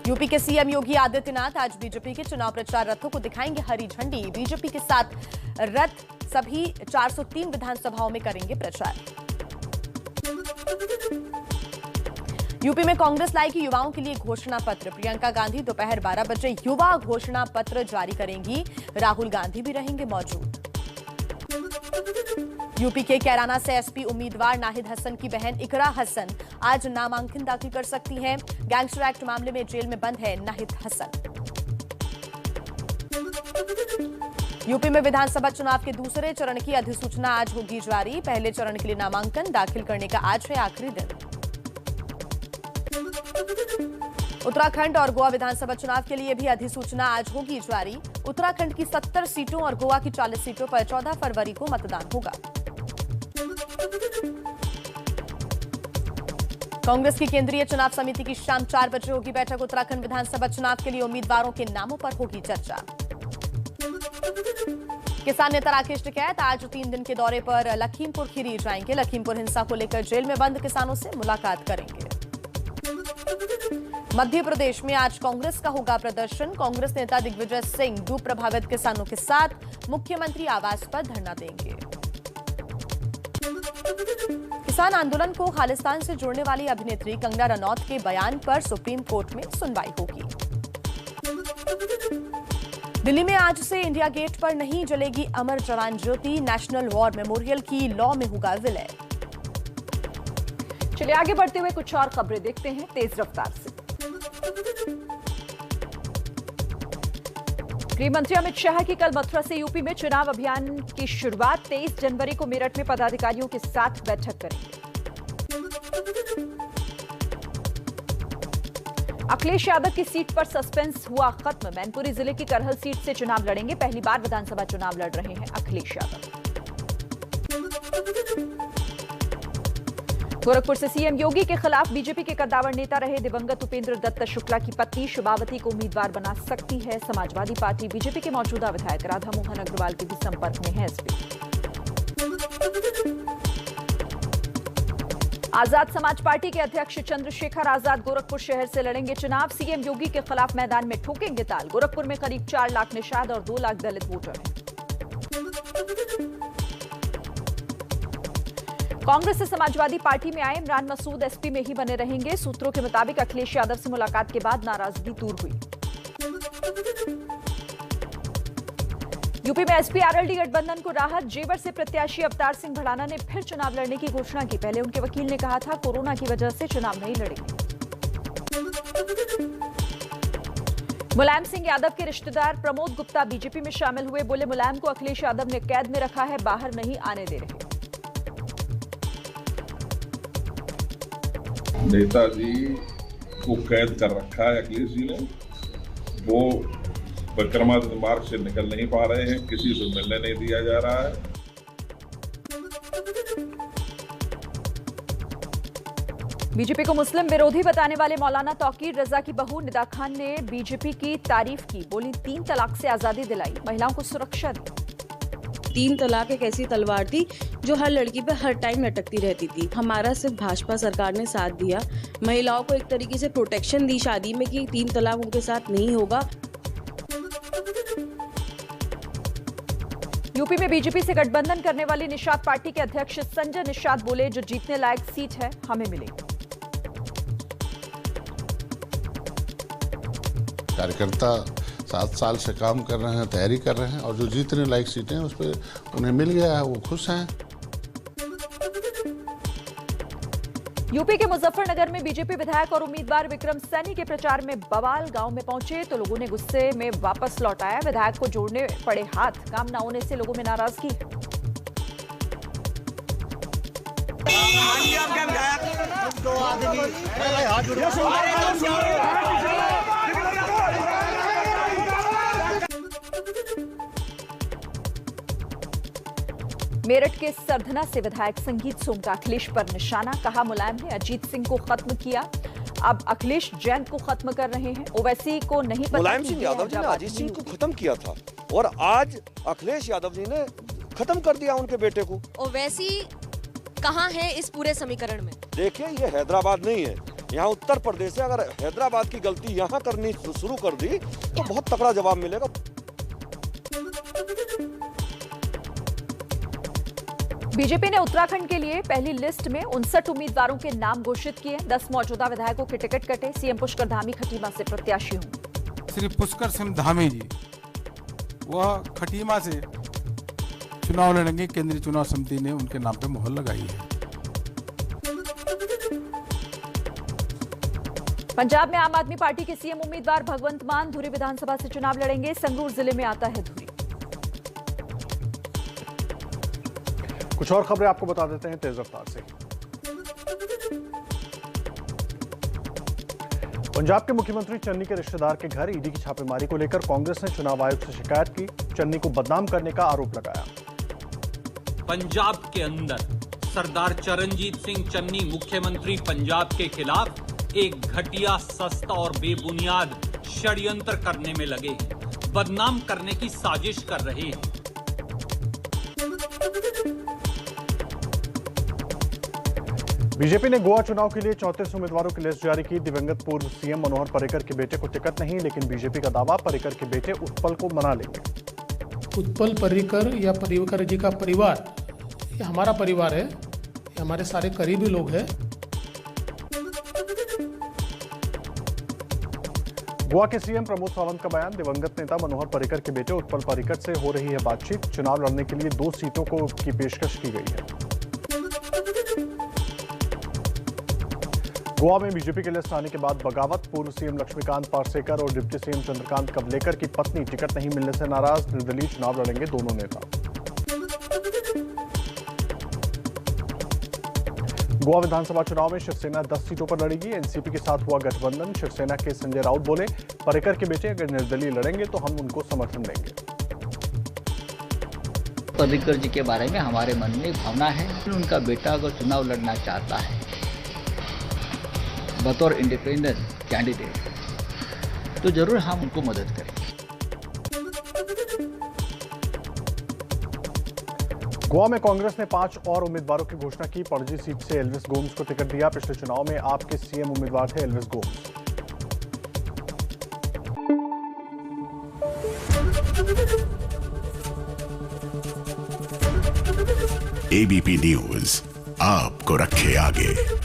UP के CM Yogi Adityanath आज BJP के चुनाव प्रचार रथों को दिखाएंगे हरी झंडी। बीजेपी के साथ रथ सभी 403 विधानसभाओं में करेंगे प्रचार। यूपी में कांग्रेस लाएगी युवाओं के लिए घोषणा पत्र। प्रियंका गांधी दोपहर 12 बजे युवा घोषणा पत्र जारी करेंगी। राहुल गांधी भी रहेंगे मौजूद। यूपी के कैराना से एसपी उम्मीदवार नाहिद हसन की बहन इकरा हसन आज नामांकन दाखिल कर सकती हैं। गैंगस्टर एक्ट मामले में जेल में बंद है नाहिद हसन। यूपी में विधानसभा चुनाव के दूसरे चरण की अधिसूचना आज होगी जारी। पहले चरण के लिए नामांकन दाखिल करने का आज है आखिरी दिन। उत्तराखंड और गोवा विधानसभा चुनाव के लिए भी अधिसूचना आज होगी जारी। उत्तराखंड की 70 सीटों और गोवा की 40 सीटों पर 14 फरवरी को मतदान होगा। कांग्रेस की केंद्रीय चुनाव समिति की शाम 4 बजे होगी बैठक। उत्तराखंड विधानसभा चुनाव के लिए उम्मीदवारों के नामों पर होगी चर्चा। किसान नेता राकेश टिकैत आज 3 दिन के दौरे पर लखीमपुर खीरी जाएंगे। लखीमपुर हिंसा को लेकर जेल में बंद किसानों से मुलाकात करेंगे। मध्य प्रदेश में आज कांग्रेस का होगा प्रदर्शन। कांग्रेस नेता दिग्विजय सिंह डूब प्रभावित किसानों के साथ मुख्यमंत्री आवास पर धरना देंगे। किसान आंदोलन को खालिस्तान से जोड़ने वाली अभिनेत्री कंगना रनौत के बयान पर सुप्रीम कोर्ट में सुनवाई होगी। दिल्ली में आज से इंडिया गेट पर नहीं जलेगी अमर जवान ज्योति। नेशनल वॉर मेमोरियल की लॉ में होगा विलय। चलिए आगे बढ़ते हुए कुछ और खबरें देखते हैं तेज रफ्तार से। गृह मंत्री अमित शाह की कल मथुरा से यूपी में चुनाव अभियान की शुरुआत। 23 जनवरी को मेरठ में पदाधिकारियों के साथ बैठक करेंगे। अखिलेश यादव की सीट पर सस्पेंस हुआ खत्म। मैनपुरी जिले की करहल सीट से चुनाव लड़ेंगे। पहली बार विधानसभा चुनाव लड़ रहे हैं अखिलेश यादव। गोरखपुर से सीएम योगी के खिलाफ बीजेपी के कद्दावर नेता रहे दिवंगत उपेंद्र दत्त शुक्ला की पत्नी शुभावती को उम्मीदवार बना सकती है समाजवादी पार्टी। बीजेपी के मौजूदा विधायक राधा मोहन अग्रवाल के भी संपर्क में है एसपी। आजाद समाज पार्टी के अध्यक्ष चंद्रशेखर आजाद गोरखपुर शहर से लड़ेंगे चुनाव। सीएम योगी के खिलाफ मैदान में ठोकेंगे ताल। गोरखपुर में करीब 4 लाख निषाद और 2 लाख दलित वोटर हैं। कांग्रेस से समाजवादी पार्टी में आए इमरान मसूद एसपी में ही बने रहेंगे। सूत्रों के मुताबिक अखिलेश यादव से मुलाकात के बाद नाराजगी दूर हुई। यूपी में एसपी आरएलडी गठबंधन को राहत। जेवर से प्रत्याशी अवतार सिंह भड़ाना ने फिर चुनाव लड़ने की घोषणा की। पहले उनके वकील ने कहा था कोरोना की वजह से चुनाव नहीं लड़ेंगे। मुलायम सिंह यादव के रिश्तेदार प्रमोद गुप्ता बीजेपी में शामिल हुए। बोले मुलायम को अखिलेश यादव ने कैद में रखा है, बाहर नहीं आने दे रहे। नेताजी को कैद कर रखा है अखिलेश जी ने। वो विक्रमादित्य मार्ग से निकल नहीं पा रहे हैं, किसी से मिलने नहीं दिया जा रहा है। बीजेपी को मुस्लिम विरोधी बताने वाले मौलाना तौकीर रजा की बहू निदा खान ने बीजेपी की तारीफ की। बोली 3 तलाक से आजादी दिलाई, महिलाओं को सुरक्षा दी। 3 तलाक एक ऐसी तलवार थी जो हर लड़की पे हर टाइम लटकती रहती थी। हमारा सिर्फ भाजपा सरकार ने साथ दिया, महिलाओं को एक तरीके से प्रोटेक्शन दी शादी में कि 3 तलाक उनके साथ नहीं होगा। यूपी में बीजेपी से गठबंधन करने वाली निषाद पार्टी के अध्यक्ष संजय निषाद बोले जो जीतने लायक सीट है हमें मिलेगी। कार्यकर्ता 7 साल से काम कर रहे हैं, तैयारी कर रहे हैं और जो जीतने लायक सीटें उस पर उन्हें मिल गया है, वो खुश हैं। यूपी के मुजफ्फरनगर में बीजेपी विधायक और उम्मीदवार विक्रम सैनी के प्रचार में बवाल। गांव में पहुंचे तो लोगों ने गुस्से में वापस लौटाया। विधायक को जोड़ने पड़े हाथ, काम न होने से लोगों में नाराजगी। मेरठ के सरधना से विधायक संगीत सोम का अखिलेश पर निशाना। कहा मुलायम ने अजीत सिंह को खत्म किया, अब अखिलेश जैन को खत्म कर रहे हैं। ओवैसी को नहीं पता। मुलायम सिंह यादव जी ने अजीत सिंह को खत्म किया था और आज अखिलेश यादव जी ने खत्म कर दिया उनके बेटे को। ओवैसी कहाँ है इस पूरे समीकरण में? देखिए ये हैदराबाद नहीं है, यहाँ उत्तर प्रदेश से अगर हैदराबाद की गलती यहाँ करनी शुरू कर दी तो बहुत तगड़ा जवाब मिलेगा। बीजेपी ने उत्तराखंड के लिए पहली लिस्ट में 59 उम्मीदवारों के नाम घोषित किए। 10 मौजूदा विधायकों के टिकट कटे। सीएम पुष्कर धामी खटीमा से प्रत्याशी होंगे। श्री पुष्कर सिंह धामी जी वह खटीमा से चुनाव लड़ेंगे। केंद्रीय चुनाव समिति ने उनके नाम पे मोहर लगाई है। पंजाब में आम आदमी पार्टी के सीएम उम्मीदवार भगवंत मान धुरी विधानसभा से चुनाव लड़ेंगे। संगरूर जिले में आता है धुरी। कुछ और खबरें आपको बता देते हैं तेज रफ्तार से। पंजाब के मुख्यमंत्री चन्नी के रिश्तेदार के घर ईडी की छापेमारी को लेकर कांग्रेस ने चुनाव आयोग से शिकायत की। चन्नी को बदनाम करने का आरोप लगाया। पंजाब के अंदर सरदार चरणजीत सिंह चन्नी मुख्यमंत्री पंजाब के खिलाफ एक घटिया, सस्ता और बेबुनियाद षड्यंत्र करने में लगे हैं, बदनाम करने की साजिश कर रहे हैं। बीजेपी ने गोवा चुनाव के लिए 34 उम्मीदवारों की लिस्ट जारी की। दिवंगत पूर्व सीएम मनोहर पर्रिकर के बेटे को टिकट नहीं, लेकिन बीजेपी का दावा पर्रिकर के बेटे उत्पल को मना लेंगे। उत्पल पर्रिकर या पर्रिकर जी का परिवार ये हमारा परिवार है, ये हमारे सारे करीबी लोग हैं। गोवा के सीएम प्रमोद सावंत का बयान। दिवंगत नेता मनोहर पर्रिकर के बेटे उत्पल पर्रिकर से हो रही है बातचीत। चुनाव लड़ने के लिए 2 सीटों की पेशकश की गई है। गोवा में बीजेपी के लिस्ट आने के बाद बगावत। पूर्व सीएम लक्ष्मीकांत पार्सेकर और डिप्टी सीएम चंद्रकांत कवलेकर की पत्नी टिकट नहीं मिलने से नाराज। निर्दलीय चुनाव लड़ेंगे दोनों नेता। गोवा विधानसभा चुनाव में शिवसेना 10 सीटों पर लड़ेगी। एनसीपी के साथ हुआ गठबंधन। शिवसेना के संजय राउत बोले, पर्रिकर के बेटे अगर निर्दलीय लड़ेंगे तो हम उनको समर्थन देंगे। पर्रिकर जी के बारे में हमारे मन में भावना है, उनका बेटा अगर चुनाव लड़ना चाहता है बतौर इंडिपेंडेंट कैंडिडेट तो जरूर हम उनको मदद करेंगे। गोवा में कांग्रेस ने 5 और उम्मीदवारों की घोषणा की। पणजी सीट से एल्विस गोम्स को टिकट दिया। पिछले चुनाव में आप के सीएम उम्मीदवार थे एल्विस गोम्स। एबीपी न्यूज आपको रखे आगे।